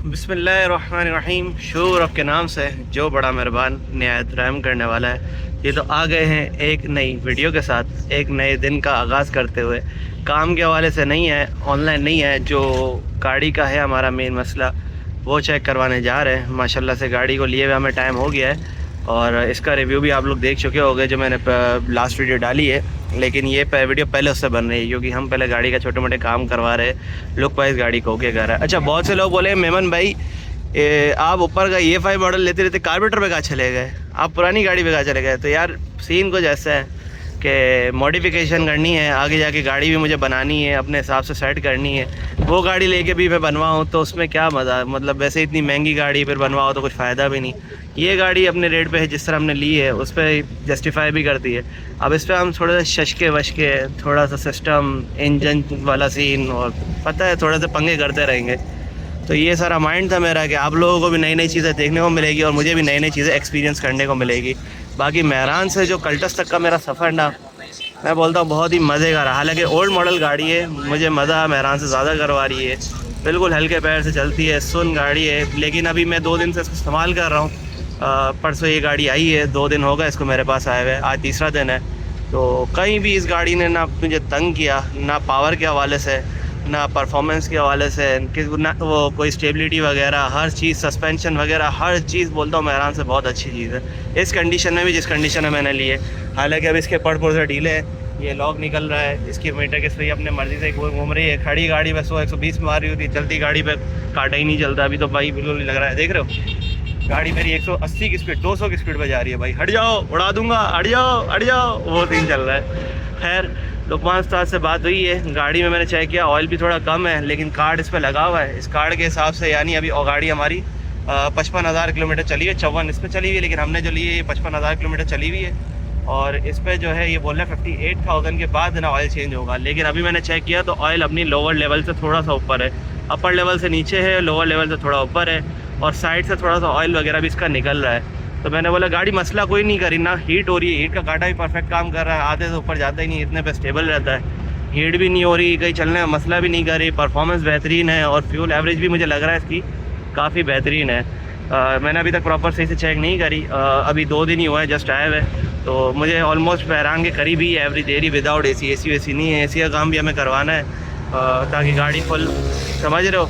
बिस्मिल्लाहिर्रहमानिर्रहीम। शुरू रब के नाम से जो बड़ा मेहरबान निहायत रहम करने वाला है। ये तो आ गए हैं एक नई वीडियो के साथ, एक नए दिन का आगाज़ करते हुए। काम के हवाले से नहीं है, ऑनलाइन नहीं है, जो गाड़ी का है हमारा मेन मसला, वो चेक करवाने जा रहे हैं। माशाल्लाह से गाड़ी को लिए हुए हमें टाइम हो गया है और इसका रिव्यू भी आप लोग देख चुके होंगे जो मैंने लास्ट वीडियो डाली है। लेकिन ये वीडियो पहले उससे बन रही है क्योंकि हम पहले गाड़ी का छोटे मोटे काम करवा रहे हैं, लुक वाइज गाड़ी को ओके कर रहा है। अच्छा, बहुत से लोग बोले मेमन भाई आप ऊपर का E5 मॉडल लेते रहते कार्बोरेटर पे कहाँ चले गए, आप पुरानी गाड़ी पे कहाँ चले गए। तो यार सीन कुछ ऐसा है कि मॉडिफिकेशन करनी है, आगे जाके गाड़ी भी मुझे बनानी है, अपने हिसाब से सेट करनी है। वो गाड़ी लेके भी मैं बनवाऊँ तो उसमें क्या मज़ा, मतलब वैसे इतनी महंगी गाड़ी फिर बनवाओ तो कुछ फ़ायदा भी नहीं। ये गाड़ी अपने रेट पे है, जिस तरह हमने ली है उस पर जस्टिफाई भी करती है। अब इस पर हम थोड़ा सा शशके वशके, थोड़ा सा सिस्टम इंजन वाला सीन, और पता है थोड़े से पंगे करते रहेंगे। तो ये सारा माइंड था मेरा कि आप लोगों को भी नई नई चीज़ें देखने को मिलेगी और मुझे भी नई नई चीज़ें एक्सपीरियंस करने को मिलेगी। बाकी मेहरान से जो कल्टस तक का मेरा सफ़र ना, मैं बोलता हूँ बहुत ही मज़े का रहा। हालांकि ओल्ड मॉडल गाड़ी है, मुझे मज़ा मेहरान से ज़्यादा करवा रही है, बिल्कुल हल्के पैर से चलती है, सुन गाड़ी है। लेकिन अभी मैं 2 दिन से इसको इस्तेमाल कर रहा हूँ। परसों ये गाड़ी आई है, 2 दिन हो गए इसको मेरे पास आए हुए, आज तीसरा दिन है। तो कहीं भी इस गाड़ी ने ना मुझे तंग किया, ना पावर के हवाले से, ना परफॉर्मेंस के हवाले से, ना वो कोई स्टेबिलिटी वगैरह, हर चीज़ सस्पेंशन वगैरह हर चीज़ बोलता हूँ मेहरान से बहुत अच्छी चीज़ है इस कंडीशन में भी जिस कंडीशन में मैंने ली है। हालांकि अब इसके पड़ से ढीले है, ये लॉक निकल रहा है, इसकी मीटर की सुई अपने मर्ज़ी से घूम रही है। खड़ी गाड़ी पे 100-120 में आ रही होती, चलती गाड़ी पे काटा ही नहीं चलता। अभी तो भाई बिल्कुल नहीं लग रहा है, देख रहे हो गाड़ी मेरी 180 की स्पीड 200 की स्पीड पे जा रही है। भाई हट जाओ, उड़ा दूंगा, हट जाओ हट जाओ, वो सीन चल रहा है। खैर लुकमान उस्ताद से बात हुई है, गाड़ी में मैंने चेक किया ऑयल भी थोड़ा कम है, लेकिन कार्ड इस पर लगा हुआ है। इस कार्ड के हिसाब से यानी अभी गाड़ी हमारी 55,000 किलोमीटर चली हुई है, 54 इस पर चली हुई है, लेकिन हमने जो ली है 55,000 किलोमीटर चली हुई है। और इस पर जो है ये बोल रहे हैं 58,000 के बाद ना ऑयल चेंज होगा। लेकिन अभी मैंने चेक किया तो ऑयल अपनी लोअर लेवल से थोड़ा सा ऊपर है, अपर लेवल से नीचे है, लोअर लेवल से थोड़ा ऊपर है, और साइड से थोड़ा सा ऑयल वगैरह भी इसका निकल रहा है। तो मैंने बोला गाड़ी मसला कोई नहीं करी, ना हीट हो रही है, हीट का कांटा भी परफेक्ट काम कर रहा है, आधे से ऊपर जाता ही नहीं, इतने पे स्टेबल रहता है, हीट भी नहीं हो रही, कहीं चलने में मसला भी नहीं कर रही, परफॉर्मेंस बेहतरीन है, और फ्यूल एवरेज भी मुझे लग रहा है इसकी काफ़ी बेहतरीन है। मैंने अभी तक प्रॉपर सही से चेक नहीं करी, अभी 2 दिन ही हुआ है, जस्ट आए हुए। तो मुझे ऑलमोस्ट बहरान के करीब ही एवरेज दे रही विदाउट AC वेसी नहीं है। AC का काम भी हमें करवाना है ताकि गाड़ी फुल, समझ रहे हो,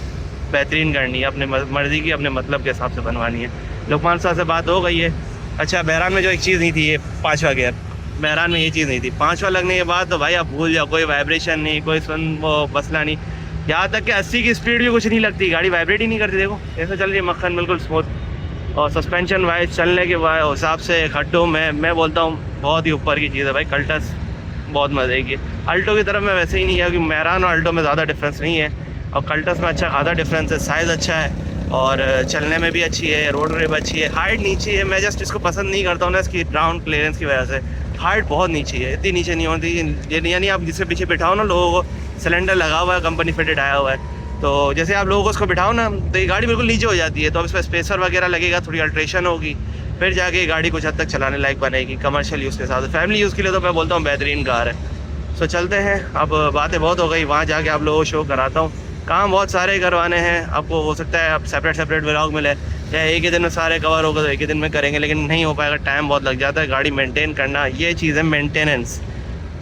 बेहतरीन करनी है, अपने मर्ज़ी की, अपने मतलब के हिसाब से बनवानी है। लुकमान साहब से बात हो गई है। अच्छा, बहरान में जो एक चीज़ नहीं थी, ये 5वां गियर, बहरान में ये चीज़ नहीं थी। 5वां लगने के बाद तो भाई आप भूल जाओ, कोई वाइब्रेशन नहीं, कोई वो मसला नहीं। यहाँ तक कि 80 की स्पीड भी कुछ नहीं लगती, गाड़ी वाइब्रेट ही नहीं करती। देखो ऐसा चल रही है मक्खन, बिल्कुल स्मूथ। और सस्पेंशन वाइज चलने के हिसाब से खड्डों में मैं बोलता हूँ बहुत ही ऊपर की चीज़ है भाई। कल्टस बहुत मज़े की। अल्टो की तरफ मैं वैसे ही नहीं है, क्योंकि मेहरान और अल्टो में ज़्यादा डिफरेंस नहीं है, और कल्टस में अच्छा खासा डिफरेंस है। साइज़ अच्छा है और चलने में भी अच्छी है, रोड रेब अच्छी है, हाइट नीचे है। मैं जस्ट इसको पसंद नहीं करता हूँ ना इसकी ग्राउंड क्लियरेंस की वजह से, हाइट बहुत नीचे है, इतनी नीचे नहीं होती। यानी आप जिससे पीछे बिठाओ ना, लोगों को सिलेंडर लगा हुआ है, कंपनी फिटेड आया हुआ है, तो जैसे आप लोगों को उसको बिठाओ ना तो ये गाड़ी बिल्कुल नीचे हो जाती है। तो अब इस पर स्पेसर वगैरह लगेगा, थोड़ी अल्ट्रेशन होगी, फिर जाके ये गाड़ी कुछ हद तक चलाने लायक बनेगी कमर्शियल यूज़ के साथ। फैमिली यूज़ के लिए तो मैं बोलता हूँ बेहतरीन कार है। सो चलते हैं, अब बातें बहुत हो गई, वहाँ जाके आप लोगों को शो कराता हूँ। काम बहुत सारे करवाने हैं, आपको हो सकता है आप सेपरेट व्लॉग मिले, या एक ही दिन में सारे कवर होगा तो एक ही दिन में करेंगे, लेकिन नहीं हो पाएगा, टाइम बहुत लग जाता है। गाड़ी मेंटेन करना ये चीज़ है, मेंटेनेंस।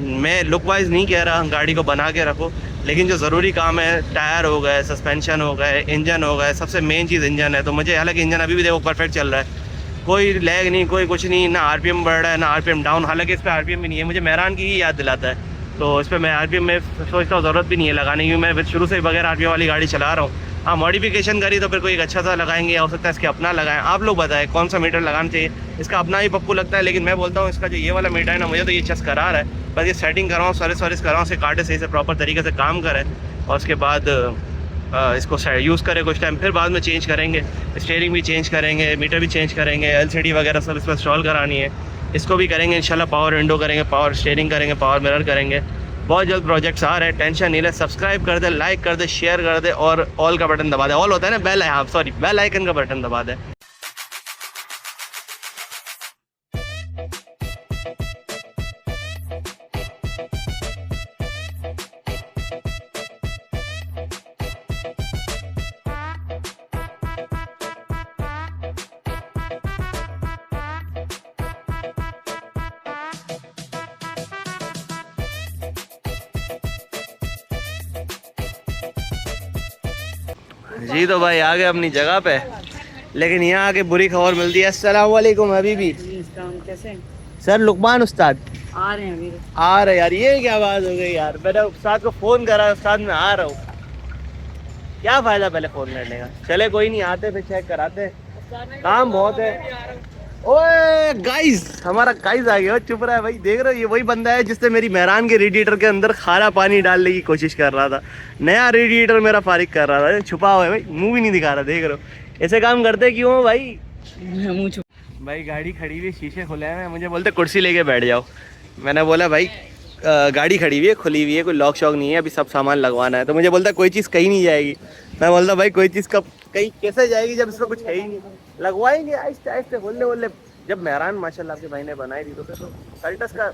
मैं लुक वाइज नहीं कह रहा गाड़ी को बना के रखो, लेकिन जो ज़रूरी काम है, टायर हो गए, सस्पेंशन हो गए, इंजन हो गए, सबसे मेन चीज़ इंजन है। तो मुझे हालांकि इंजन अभी भी देखो परफेक्ट चल रहा है, कोई लैग नहीं, कोई कुछ नहीं, ना RPM बढ़ रहा है ना RPM डाउन। हालांकि इस पर RPM भी नहीं है, मुझे मेहरान की ही याद दिलाता है, तो इस पर मैं RPM में सोचता हूँ ज़रूरत भी नहीं है लगाने की, मैं शुरू से ही बगैर RPM वाली गाड़ी चला रहा हूँ। हाँ, मॉडिफिकेशन करी तो फिर कोई एक अच्छा सा लगाएंगे, या हो सकता है इसके अपना लगाएं। आप लोग बताएं कौन सा मीटर लगाना चाहिए, इसका अपना ही पप्पू लगता है, लेकिन मैं बोलता हूँ इसका जो ये वाला मीटर है ना, मुझे तो ये चस्करा रहा है। बस ये सेटिंग कराऊँ, सर्विस कराऊँ, इसके काटे सही से प्रॉपर तरीके से काम करे, और उसके बाद इसको यूज़ करें कुछ टाइम, फिर बाद में चेंज करेंगे। स्टीयरिंग भी चेंज करेंगे, मीटर भी चेंज करेंगे, LCD वगैरह सब इस पर इंस्टॉल करानी है, इसको भी करेंगे इंशाल्लाह। पावर विंडो करेंगे, पावर स्टीयरिंग करेंगे, पावर मिरर करेंगे। बहुत जल्द प्रोजेक्ट्स आ रहे हैं, टेंशन नहीं ले। सब्सक्राइब कर दे, लाइक कर दे, शेयर कर दे, और ऑल का बटन दबा दे। ऑल होता है ना, बेल आइकन का बटन दबा दे। जी तो भाई आ गए अपनी जगह पे, लेकिन यहाँ आके बुरी खबर मिलती है। अस्सलाम वालेकुम हबीबी। कैसे सर लुकमान उस्ताद आ रहे हैं अभी? आ रहे यार, ये क्या बात हो गई यार। मैंने उस्ताद को फ़ोन करा, उस्ताद मैं आ रहा हूँ। क्या फ़ायदा पहले फ़ोन करने का। चले कोई नहीं, आते फिर चेक कराते, काम बहुत है। ओए गाइस, हमारा गाइस आ गया। चुप रहा है भाई, देख रहे हो ये वही बंदा है जिसने मेरी मेहरान के रेडिएटर के अंदर खारा पानी डालने की कोशिश कर रहा था। नया रेडिएटर मेरा फारिग कर रहा था, छुपा हुआ है भाई, मुंह भी नहीं दिखा रहा। देख रहे हो ऐसे काम करते क्यों भाई? मुँह भाई गाड़ी खड़ी हुई, शीशे खुले हैं, मुझे बोलते कुर्सी लेके बैठ जाओ। मैंने बोला भाई गाड़ी खड़ी हुई है, खुली हुई है, कोई लॉक शॉक नहीं है, अभी सब सामान लगवाना है। तो मुझे बोलता कोई चीज़ कहीं नहीं जाएगी। मैं बोलता भाई कोई चीज़ कब कहीं कैसे जाएगी जब इसमें कुछ है ही नहीं। लगवाएंगे आहिस्ते आहिस्ते, बोलने बोलने जब मेहरान माशाल्लाह आपके भाई ने बनाई थी तो फिर तो कल्टस का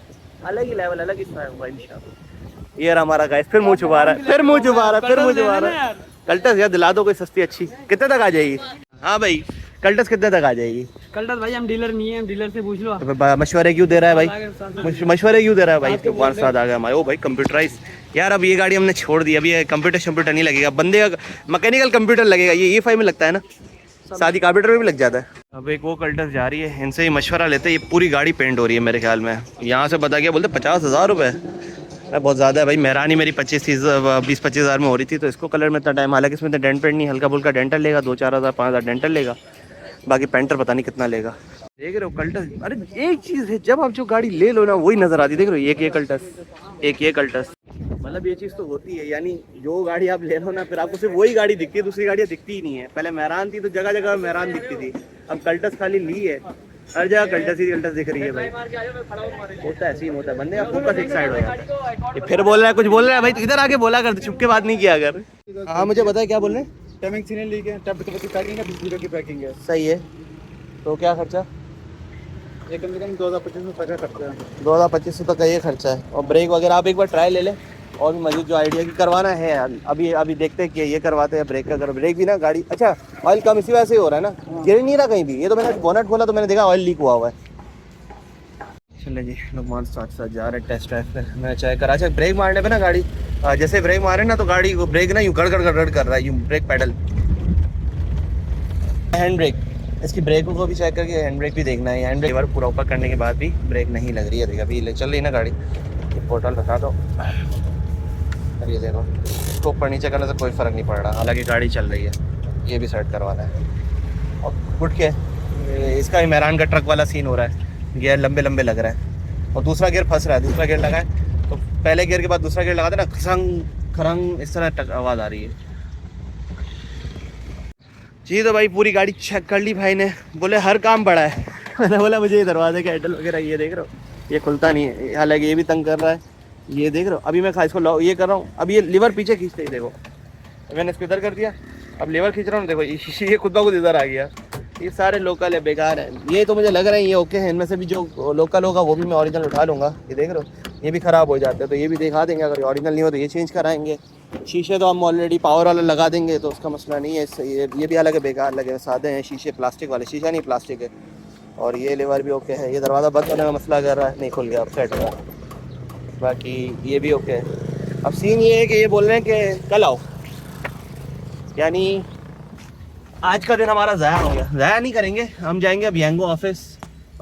अलग ही लेवल, अलग ही होगा इंशाल्लाह। ये रहा हमारा गाइस, फिर मुँह छुपा रहा है, फिर मुँह छुपा रहा है, फिर मुँह छुपा रहा है। कल्टस यार दिला दो कोई सस्ती अच्छी, कितने तक आ जाएगी? हाँ भाई कल्टस कितने तक आ जाएगी? कल्टस भाई हम डीलर नहीं है, हम डीलर से पूछ लो। तो मशवरे क्यों दे रहा है भाई? मशवरे क्यों दे रहा है भाई? तुम्हारे साथ आ गया हमारे। ओ भाई कंप्यूटराइज यार, अब ये गाड़ी हमने छोड़ दी। अभी ये कंप्यूटर नहीं लगेगा, बंदे का मैकेनिकल कंप्यूटर लगेगा। ये E5 में लगता है ना, शादी कंप्यूटर में भी लग जाता है। अब एक वो कल्टस जा रही है, इनसे ही मशवरा लेते। ये पूरी गाड़ी पेंट हो रही है मेरे ख्याल में। यहाँ से बता गया, बोलते 50,000 रुपये। बहुत ज़्यादा है भाई। मेहरानी मेरी 20-25 हज़ार में हो रही थी, तो इसको कलर में इतना टाइम, हालांकि इसमें तो डेंट पेंट नहीं, हल्का फुल्का डेंटर लेगा, 2-4 हज़ार 5 हज़ार डेंटर लेगा, बाकी पेंटर पता नहीं कितना लेगा। देख रहे हो कल्टस। अरे एक चीज़ है, जब आप जो गाड़ी ले लो ना वही नज़र आती है। देख रहे हो एक ये कल्टस, एक ये कल्टस, मतलब ये चीज़ तो होती है। यानी जो गाड़ी आप ले लो ना, फिर आपको सिर्फ वही गाड़ी दिखती है, दूसरी गाड़ियाँ दिखती ही नहीं है। पहले मेहरान थी तो जगह जगह मेहरान दिखती थी, अब कल्टस खाली ली है, हर जगह कल्टस ही कल्टस दिख रही है भाई। होता है, सीन होता है, बंदे का फोकस एक साइड हो जाता है। ये फिर बोल रहा है, कुछ बोल रहा है भाई, तो इधर आके बोला कर, छुप के बात नहीं किया अगर। हाँ मुझे बताया क्या बोल रहे हैं? टाइमिंग सीने ली है, टब की पैकिंग है, 20 की पैकिंग है। सही है। तो क्या खर्चा? ये कम से कम 2025 का खर्चा है। 2025 तक का ये खर्चा है। और ब्रेक वगैरह आप एक बार ट्राई ले लें, और भी मजीद जो आइडिया की करवाना है अभी देखते हैं कि ये करवाते हैं ब्रेक का। अगर ब्रेक भी ना गाड़ी, अच्छा ऑयल कम इसी वजह से ही हो रहा है ना, गिर नहीं रहा कहीं भी। ये तो मैंने बोनट खोला तो मैंने देखा ऑयल लीक हुआ है। चले जी लुकमान साथ साथ जा रहे हैं टेस्ट ड्राइव पे। मैं चाहे करा, अच्छा ब्रेक मारने पे ना गाड़ी, जैसे ब्रेक मारे ना तो गाड़ी को ब्रेक ना यूँ गड़ कर रहा है, यूँ ब्रेक पैडल। हैंड ब्रेक, इसकी ब्रेकों को भी चेक करके हैंड ब्रेक भी देखना है। हैंड ब्रेक पूरा ऊपर करने के बाद भी ब्रेक नहीं लग रही है। देखा अभी चल रही ना गाड़ी, ये पोर्टल बता दो, ये देखो, इसको ऊपर नीचे करने से कोई फ़र्क नहीं पड़ रहा, हालांकि गाड़ी चल रही है। ये भी सेट करवाना है। और उठ के इसका भी मेहरान का ट्रक वाला सीन हो रहा है, गियर लंबे लंबे लग रहा है और दूसरा गियर फंस रहा है। दूसरा गियर लगा है तो पहले गियर के बाद दूसरा गियर लगाते ना, खरंग खरंग इस तरह आवाज़ आ रही है जी। तो भाई पूरी गाड़ी चेक कर ली भाई ने, बोले हर काम बड़ा है। मैंने बोला मुझे ये दरवाजे के हैंडल वगैरह ये देख रहे हो, ये खुलता नहीं है, हालांकि ये भी तंग कर रहा है। ये देख रहे हो, अभी मैं इसको ये कर रहा हूँ, अब ये लीवर पीछे खींचते ही देखो, मैंने इसको इधर कर दिया, अब लीवर खींच रहा हूँ, देखो ये खुद ब खुद इधर आ गया। ये सारे लोकल है, बेकार है। ये तो मुझे लग रहा है ये ओके है, इनमें से भी जो लोकल होगा वो भी मैं ओरिजिनल उठा लूँगा। ये देख रहे हो, ये भी ख़राब हो जाते हैं तो ये भी दिखा देंगे। अगर ओरिजिनल नहीं हो तो ये चेंज कराएंगे। शीशे तो हम ऑलरेडी पावर वाला लगा देंगे, तो उसका मसला नहीं है। ये भी हालांकि बेकार लगे, सादे हैं शीशे, प्लास्टिक वाले शीशा नहीं, प्लास्टिक है। और ये लीवर भी ओके है। ये दरवाज़ा बंद होने का मसला कर रहा है, नहीं खुल गया, अब सेट हुआ। बाकी ये भी ओके है। अब सीन ये है कि ये बोल रहे हैं कि कल आओ, यानी आज का दिन हमारा ज़ाया हो गया। ज़ाया नहीं करेंगे, हम जाएंगे अब यंगो ऑफिस,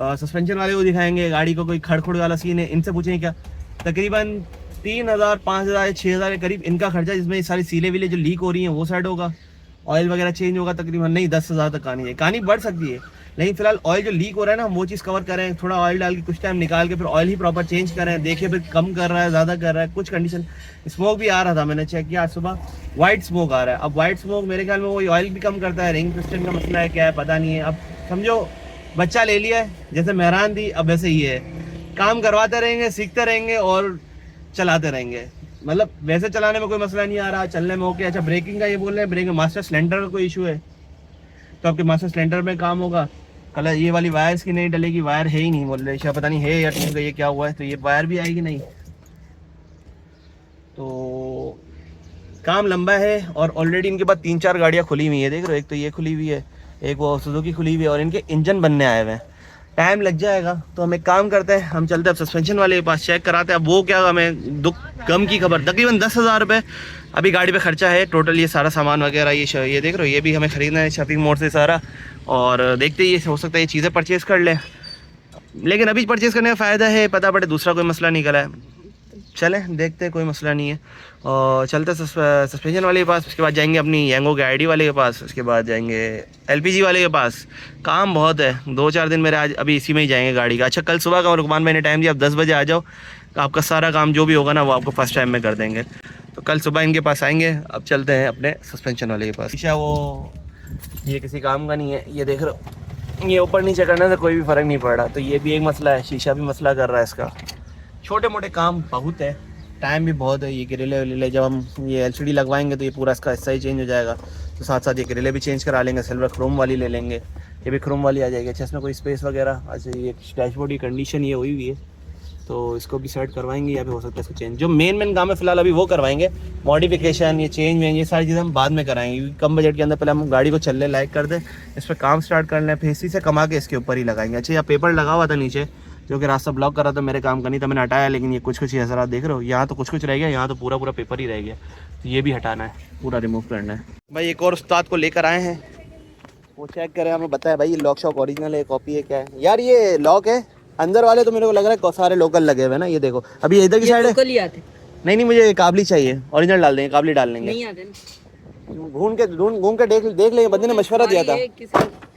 सस्पेंशन वाले को दिखाएंगे, गाड़ी को कोई खड़खुड़ वाला सीन है, इनसे पूछेंगे क्या। तकरीबन 3,000 5,000 या 6,000 के करीब इनका खर्चा, जिसमें ये सारी सीलें वीलें जो लीक हो रही हैं वो साइड होगा, ऑयल वगैरह चेंज होगा। तकरीबन नहीं 10,000 तक कहानी बढ़ सकती है, लेकिन फिलहाल ऑयल जो लीक हो रहा है ना हम वो चीज़ कवर करें। थोड़ा ऑयल डाल के कुछ टाइम निकाल के फिर ऑयल ही प्रॉपर चेंज करें, देखिए फिर कम कर रहा है ज़्यादा कर रहा है। कुछ कंडीशन स्मोक भी आ रहा था, मैंने चेक किया आज सुबह, वाइट स्मोक आ रहा है। अब वाइट स्मोक मेरे ख्याल में वही ऑयल भी कम करता है, रिंग पिस्टन का मसला है क्या है पता नहीं है। अब समझो बच्चा ले लिया है, जैसे मेहरान थी अब वैसे ही है, काम करवाते रहेंगे, सीखते रहेंगे और चलाते रहेंगे। मतलब वैसे चलाने में कोई मसला नहीं आ रहा, चलने में ओके। अच्छा ब्रेकिंग का ये बोल रहे हैं, ब्रेक में मास्टर सिलेंडर का कोई इशू है तो आपके मास्टर सिलेंडर में काम होगा। कल ये वाली वायर्स की नहीं डलेगी, वायर है ही नहीं बोल रहे, शायद पता नहीं है या टूट गई ये क्या हुआ है, तो ये वायर भी आएगी नहीं। तो काम लंबा है और ऑलरेडी इनके पास 3-4 गाड़ियाँ खुली हुई है। देख रहे हो, एक तो ये खुली हुई है, एक वो सुजुकी खुली हुई है और इनके इंजन बनने आए हुए हैं। टाइम लग जाएगा। तो हम एक काम करते हैं, हम चलते हैं सस्पेंशन वाले के पास, चेक कराते हैं। अब वो क्या हमें दुख गम की खबर, तकरीबन 10,000 रुपये अभी गाड़ी पे खर्चा है टोटल। ये सारा सामान वगैरह ये देख रहे हो, ये भी हमें ख़रीदना है शॉपिंग मॉल से सारा। और देखते ही हो सकता है ये चीज़ें परचेज़ कर लें, लेकिन अभी परचेज़ करने का फ़ायदा है, पता पड़े दूसरा कोई मसला निकला है। चलें देखते हैं, कोई मसला नहीं है। और चलते सस्पेंशन वाले के पास, उसके बाद जाएंगे अपनी यंगो के आईडी वाले के पास, उसके बाद जाएंगे एलपीजी वाले के पास। काम बहुत है, 2-4 दिन मेरे आज अभी इसी में ही जाएंगे गाड़ी का। अच्छा कल सुबह का रुकमान मैंने टाइम दिया, आप 10 बजे आ जाओ, आपका सारा काम जो भी होगा ना वो आपको फर्स्ट टाइम में कर देंगे। तो कल सुबह इनके पास आएंगे। अब चलते हैं अपने सस्पेंशन वाले के पास। शीशा वो ये किसी काम का नहीं है, ये देख रहे हो, ये ऊपर नीचे करने से कोई भी फ़र्क नहीं पड़ रहा। तो ये भी एक मसला है, शीशा भी मसला कर रहा है इसका। छोटे मोटे काम बहुत है, टाइम भी बहुत है। ये ग्रिले विले जब हम ये एलसीडी लगवाएंगे तो ये पूरा इसका हिस्सा ही चेंज हो जाएगा। तो साथ साथ ये ग्रिले भी चेंज करा लेंगे, सिल्वर क्रोम वाली ले लेंगे, ये भी क्रोम वाली आ जाएगी। अच्छा इसमें कोई स्पेस वगैरह, अच्छा ये डैशबोर्ड की कंडीशन ये हुई हुई है तो इसको भी सेट करवाएंगे, या भी हो सकता है इसको चेंज। जो मेन काम है फिलहाल अभी वो करवाएंगे, मॉडिफिकेशन ये चेंज वेंज ये सारी चीज़ें हम बाद में कराएंगे, क्योंकि कम बजट के अंदर पहले हम गाड़ी को चलने लायक कर दें, इस पर काम स्टार्ट कर लें, फिर इसी से कमा के इसके ऊपर ही लगाएंगे। अच्छा यहाँ पेपर लगा हुआ था नीचे जो कि रास्ता ब्लॉक कर रहा था, मेरे काम का नहीं था, मैंने हटाया। लेकिन ये कुछ ही असरात देख रहे हो, यहाँ तो कुछ रह गया, यहाँ तो पूरा पेपर ही रह गया। तो ये भी हटाना है, पूरा रिमूव करना है। भाई एक और उस्ताद को लेकर आए हैं, वो चेक करें, हमें बताया भाई ये लॉक शॉक ओरिजिनल है कॉपी है क्या है। यार ये लॉक है अंदर वाले तो मेरे को लग रहा है सारे लोकल लगे हुए हैं ना, ये देखो अभी इधर की साइड है। लोकल ही आते नहीं मुझे काबली चाहिए, ओरिजिनल डाल देंगे, काबली डाल लेंगे। नहीं आते ना। घूम के देख लेंगे, बंदे ने मशवरा दिया था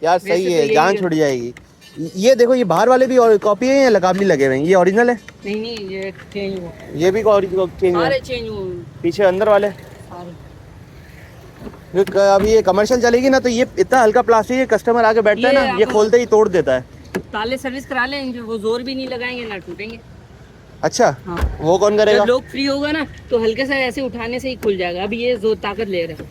यार, सही है, जान छुट जाएगी। ये देखो ये बाहर वाले भी और कॉपी है या काबली लगे हुए हैं, ये ओरिजिनल है? नहीं ये चेंज हुआ, ये भी चेंज हुआ, चेंज हुआ पीछे अंदर वाले। अभी ये कमर्शियल चलेगी ना तो ये इतना हल्का प्लास्टिक है, कस्टमर आके बैठता है ना, ये खोलते ही तोड़ देता है। ताले सर्विस करा लेंगे, वो जोर भी नहीं लगाएंगे ना टूटेंगे। अच्छा हाँ। वो कौन करेगा? जब लोग फ्री होगा ना तो हल्के से ऐसे उठाने से ही खुल जाएगा। अभी ये जोर ताकत ले रहे हैं।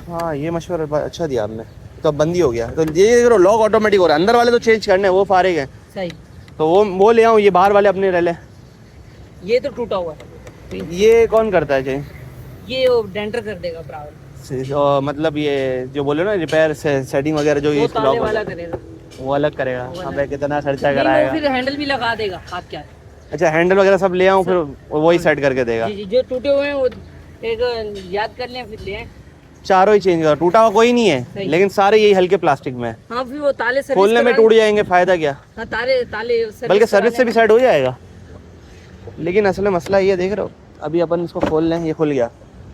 हाँ ये मशवरा अच्छा दिया आपने, तो अब बंदी हो गया। तो ये लॉक ऑटोमेटिक हो रहा है, अंदर वाले तो चेंज करने हैं, वो फारिग है। सही, तो वो ले आऊँ, ये बाहर वाले अपने रह ले। ये तो टूटा हुआ है, ये कौन करता है चेंज? ये वो डेंटर कर देगा बराबर। मतलब ये जो बोले ना रिपेयर सेटिंग वगैरह जो ये ताले वाला करेगा, वो अलग करेगा। अबे कितना खर्चा नहीं, कराएगा। वो फिर हैंडल भी लगा देगा। हाथ क्या है? अच्छा हैंडल वगैरह सब ले आऊँ, फिर वही सेट करके देगा। जी, जो टूटे हुए हैं वो एक याद कर लें, फिर ले आएं। चारों ही चेंज करो, टूटा हुआ कोई नहीं है, लेकिन सारे यही हल्के प्लास्टिक में है। हाँ फिर वो ताले सर्विस खोलने में टूट जाएंगे, फायदा क्या? हाँ ताले बल्कि सर्विस से भी साइड हो जाएगा। लेकिन असल में मसला ये देख रहे हो, अभी अपन इसको खोल लें, ये खुल गया।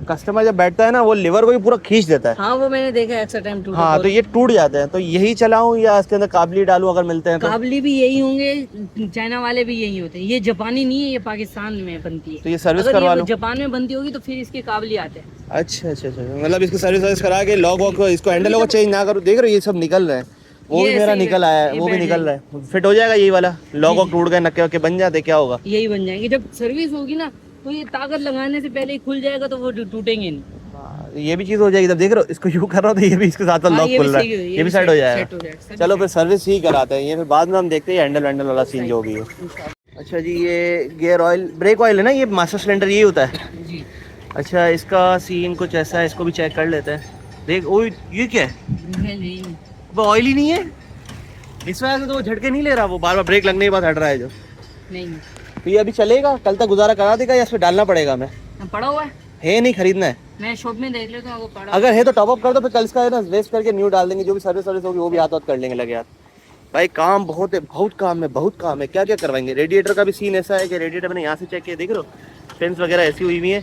कस्टमर जब बैठता है ना वो लिवर को भी पूरा खींच देता है। हाँ वो मैंने देखा है अक्सर टाइम टूटा। हाँ तो ये टूट जाते हैं। तो यही चलाऊं या इसके अंदर काबली डालूं अगर मिलते हैं तो? काबली भी यही होंगे, चाइना वाले भी यही होते हैं। ये जापानी नहीं है, ये पाकिस्तान में बनती है। तो ये सर्विस अगर करवा ये लो। जापान में बनती होगी तो फिर इसके काबली आते हैं। अच्छा मतलब इसकी सर्विस करा के लॉक वॉक इसको हैंडल वॉक चेंज ना करो। देख रहे हो ये सब निकल रहे हैं, वो भी मेरा निकल आया है, वो भी निकल रहा है। फिट हो जाएगा यही वाला, लॉक वॉक टूट गए, नक्के वक्के बन जाते, क्या होगा? यही बन जाएंगे। जब सर्विस होगी ना तो ये ताकत लगाने से पहले ही खुल जाएगा, तो वो टूटेंगे नहीं। ये भी चीज हो जाएगी। जब देख रहे हो इसको यूं कर रहा हो तो ये भी इसके साथ लॉक खुल रहा है, ये भी साइड हो जाएगा। चलो फिर सर्विस ही कराते हैं ये, फिर बाद में हम देखते हैं हैंडल वैंडल वाला सीन जो भी है। अच्छा जी ये गियर ऑयल ब्रेक ऑयल है ना, ये मास्टर सिलेंडर यही होता है जी। अच्छा इसका सीन कुछ ऐसा है, इसको भी चेक कर लेते हैं। देख ओ ये क्या है, वो ऑयल ही नहीं है, इस वजह से तो वो झटके नहीं ले रहा, वो बार बार ब्रेक लगने के बाद हट रहा है जो। नहीं तो ये अभी चलेगा, कल तक गुजारा करा देगा या इसमें डालना पड़ेगा? मैं पड़ा हुआ है नहीं, खरीदना है। मैं शॉप में देख लेता हूँ वो पड़ा। अगर है तो टॉप अप कर दो, फिर कल इसका है ना वेस्ट करके न्यू डाल देंगे। जो भी सर्विस होगी वो भी हाथ कर लेंगे लगे हाथ। भाई काम बहुत है, बहुत काम है। क्या करवाएंगे? रेडिएटर का भी सीन ऐसा है कि रेडिएटर मैंने यहाँ से चेक किया, देख रहे हो फेंस वगैरह ऐसी हुई है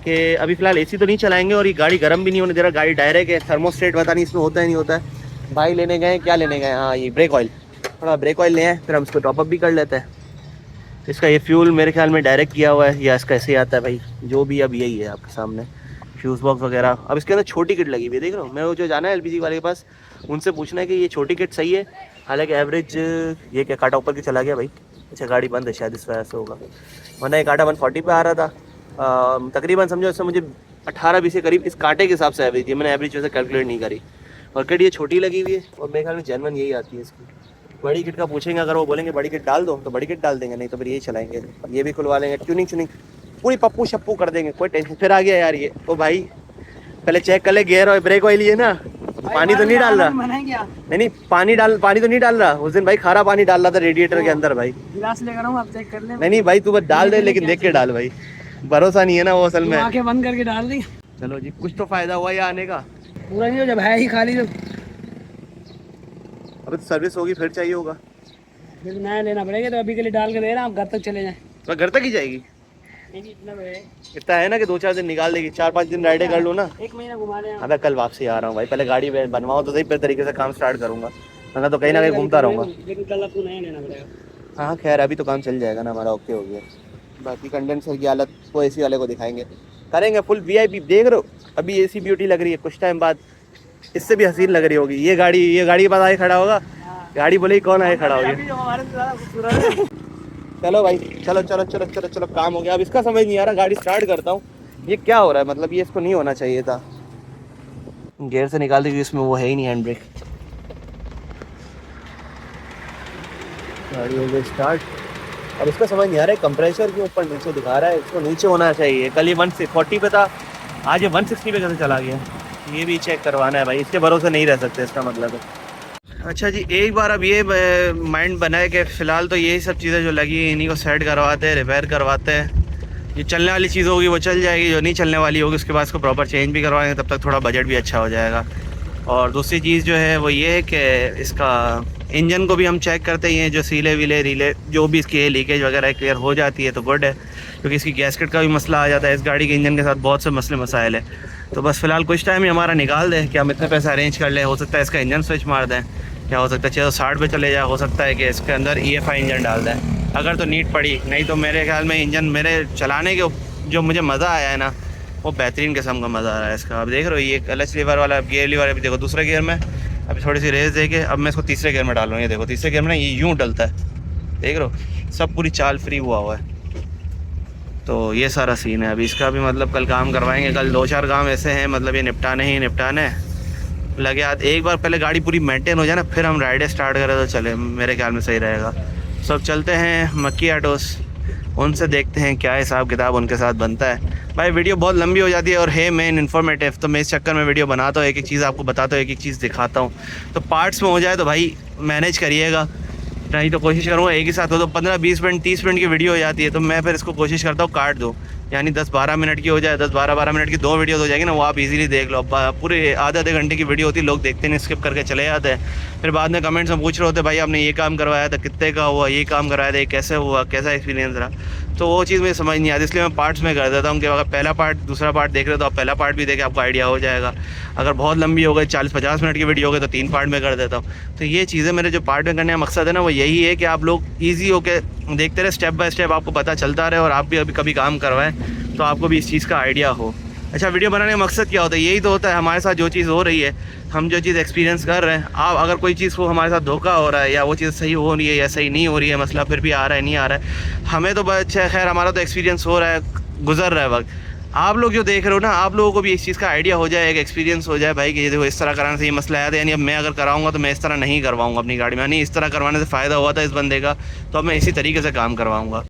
कि अभी फिलहाल एसी तो नहीं चलाएंगे, और ये गाड़ी गर्म भी नहीं होने दे रहा। गाड़ी डायरेक्ट है, थर्मोस्टेट पता नहीं इसमें होता है नहीं होता है। भाई लेने गए, क्या लेने गए? हाँ ये ब्रेक ऑयल, थोड़ा ब्रेक ऑयल ले आए, फिर हम इसको टॉपअप भी कर लेते हैं। इसका ये फ्यूल मेरे ख्याल में डायरेक्ट किया हुआ है, या इसका ऐसे ही आता है भाई, जो भी अब यही है आपके सामने। फ्यूज़ बॉक्स वगैरह, अब इसके अंदर छोटी किट लगी हुई है, देख रहा हूँ मैं। वो जो जाना है एलपीजी वाले के पास, उनसे पूछना है कि ये छोटी किट सही है। हालांकि एवरेज ये क्या कांटा ऊपर की चला गया भाई। अच्छा गाड़ी बंद है शायद, इस वजह से होगा, वरना ये कांटा 140 पे आ रहा था। तकरीबन समझो इससे मुझे 18-20 के करीब इस कांटे के हिसाब से एवरेज, ये मैंने एवरेज वैसे कैलकुलेट नहीं करी। और किट ये छोटी लगी हुई है, और मेरे ख्याल में जेन्युइन यही आती है इसकी। बड़ी किट का पूछेंगे, अगर वो बोलेंगे बड़ी किट डाल दो तो बड़ी किट डाल देंगे, नहीं तो फिर यही चलाएंगे। ये भी खुलवा लेंगे, ट्यूनिंग पूरी पप्पू शप्पू कर देंगे, कोई टेंशन। फिर आ गया यार ये, ओ भाई पहले चेक कर ले गियर और ब्रेक ऑयल, ये ना पानी तो नहीं डाल रहा, मना है क्या? नहीं पानी तो नहीं डाल रहा। उस दिन भाई खारा पानी डाल रहा था रेडिएटर के अंदर भाई। गिलास लेकर आऊँ, आप चेक कर लें। नहीं भाई तू बस डाल दे, लेकिन देख के डाल भाई, भरोसा नहीं है ना वो असल में। आंखें बंद करके डाल दी। चलो जी, कुछ तो फायदा हुआ ये आने का। पूरा नहीं हो, जब है ही खाली तो अभी तो सर्विस होगी फिर चाहिए होगा, फिर नया लेना पड़ेगा। तो अभी के लिए डाल के दे रहे हैं, आप घर तक चले जाएं। तो घर तक ही जाएगी। नहीं इतना है, इतना है ना कि 2-4 दिन निकाल देगी, 4-5 दिन राइडे कर लूँ ना। 1 महीना घुमा लें। अबे कल वापसी आ रहा हूँ भाई, पहले गाड़ी बनवाओ तो सही, फिर तरीके से काम स्टार्ट करूँगा, वरना तो कहीं ना कहीं घूमता रहूँगा। लेकिन कल आपको नया लेना पड़ेगा। हाँ खैर अभी तो काम चल जाएगा ना हमारा, ओके हो गया। बाकी कंडेंसर की हालत वो एसी वाले को दिखाएंगे, करेंगे फुल वीआईपी। देख रहे हो अभी एसी ब्यूटी लग रही है, कुछ टाइम बाद इससे भी हसीन लग रही होगी। ये गाड़ी के पास आए खड़ा होगा, गाड़ी बोले ही कौन आए खड़ा हो गया। चलो भाई चलो चलो चलो चलो चलो, काम हो गया। अब इसका समझ नहीं आ रहा, गाड़ी स्टार्ट करता हूँ, ये क्या हो रहा है, मतलब ये इसको नहीं होना चाहिए था। गियर से निकाल दी, इसमें वो है ही नहीं हैंड ब्रेक। गाड़ी हो गई स्टार्ट। अब इसका समझ नहीं आ रहा है, कंप्रेसर के ऊपर नीचे दिखा रहा है, इसको नीचे होना चाहिए। कल ये 140 पे था, आज ये 160 पे कैसे चला गया, ये भी चेक करवाना है भाई, इसके भरोसे नहीं रह सकते, इसका मतलब है। अच्छा जी, एक बार अब ये माइंड बना है कि फ़िलहाल तो यही सब चीज़ें जो लगी हैं इन्हीं को सेट करवाते हैं, रिपेयर करवाते हैं। ये चलने वाली चीज़ होगी वो चल जाएगी, जो नहीं चलने वाली होगी उसके बाद इसको प्रॉपर चेंज भी करवाएंगे, तब तक थोड़ा बजट भी अच्छा हो जाएगा। और दूसरी चीज़ जो है वो ये है कि इसका इंजन को भी हम चेक करते ही हैं, जो सीले वीले रीले जो भी इसकी लीकेज वगैरह क्लियर हो जाती है तो गुड है, क्योंकि इसकी गैसकेट का भी मसला आ जाता है। इस गाड़ी के इंजन के साथ बहुत से मसले मसाइल है। तो बस फ़िलहाल कुछ टाइम ही हमारा निकाल दें कि हम इतने पैसे अरेंज कर लें, हो सकता है इसका इंजन स्विच मार दें, क्या हो सकता है 660 पे चले जाए, हो सकता है कि इसके अंदर EFI इंजन डाल दें अगर तो नीड पड़ी। नहीं तो मेरे ख्याल में इंजन मेरे चलाने के जो मुझे मज़ा आया है ना, वो बेहतरीन किस्म का मज़ा आ रहा है इसका। अब देख रहे हो ये क्लच लीवर वाला, गियर लीवर अभी देखो दूसरे गियर में, अभी थोड़ी सी रेस दे के अब मैं इसको तीसरे गियर में डाल रहा हूँ। ये देखो तीसरे गियर में ना ये यूँ डलता है, देख रहे हो, सब पूरी चाल फ्री हुआ है। तो ये सारा सीन है। अभी इसका भी मतलब कल काम करवाएंगे, कल 2-4 काम ऐसे हैं, मतलब ये निपटाने लगे हाथ। एक बार पहले गाड़ी पूरी मेंटेन हो जाए ना, फिर हम राइडे स्टार्ट करें तो चले, मेरे ख्याल में सही रहेगा। सब चलते हैं मक्की ऑटोस, उनसे देखते हैं क्या हिसाब किताब उनके साथ बनता है। भाई वीडियो बहुत लंबी हो जाती है और है मेन इन्फॉर्मेटिव, तो मैं इस चक्कर में वीडियो बनाता हूँ, एक एक चीज़ आपको बताता हूँ, एक एक चीज़ दिखाता हूँ। तो पार्ट्स में हो जाए तो भाई मैनेज करिएगा, नहीं तो कोशिश करूँगा एक ही साथ हो। तो 15-20 मिनट 30 मिनट की वीडियो हो जाती है, तो मैं फिर इसको कोशिश करता हूँ काट दूँ, यानी 10-12 मिनट की हो जाए, 10-12 मिनट की 2 वीडियोस हो जाएगी ना, वो आप इजीली देख लो। पूरे आधे घंटे की वीडियो होती है, लोग देखते नहीं, स्किप करके चले जाते हैं। फिर बाद में कमेंट्स में पूछ रहे होते भाई आपने ये काम करवाया था, कितने का हुआ, ये काम करवाया था, ये कैसे हुआ, कैसा एक्सपीरियंस रहा। तो वो चीज़ मुझे समझ नहीं आती, इसलिए मैं पार्ट्स में कर देता हूँ कि अगर पहला पार्ट दूसरा पार्ट देख रहे हो तो आप पहला पार्ट भी देखें, आपको आइडिया हो जाएगा। अगर बहुत लंबी हो गई 40-50 मिनट की वीडियो हो गई तो 3 पार्ट में कर देता हूँ। तो ये चीज़ें मेरे जो पार्ट में करने का मकसद है ना, वो यही है कि आप लोग ईजी होकर देखते रहे, स्टेप बाय स्टेप आपको पता चलता रहे, और आप भी अभी कभी काम करवाएं तो आपको भी इस चीज़ का आइडिया हो। अच्छा, वीडियो बनाने का मकसद क्या होता है? यही तो होता है हमारे साथ जो चीज़ हो रही है, हम जो चीज़ एक्सपीरियंस कर रहे हैं, आप अगर कोई चीज़ को हमारे साथ धोखा हो रहा है या वो चीज़ सही हो रही है या सही नहीं हो रही है, मसला फिर भी आ रहा है नहीं आ रहा है, हमें तो अच्छा खैर हमारा तो एक्सपीरियंस हो रहा है, गुजर रहा है वक्त। आप लोग जो देख रहे हो ना, आप लोगों को भी इस चीज़ का आइडिया हो जाए, एक एक्सपीरियंस हो जाए भाई कि ये देखो इस तरह कराने से ये मसला आया था, यानी अब मैं अगर कराऊंगा तो मैं इस तरह नहीं करवाऊंगा अपनी गाड़ी में, यानी इस तरह करवाने से फ़ायदा हुआ था इस बंदे का, तो अब मैं इसी तरीके से काम करवाऊंगा।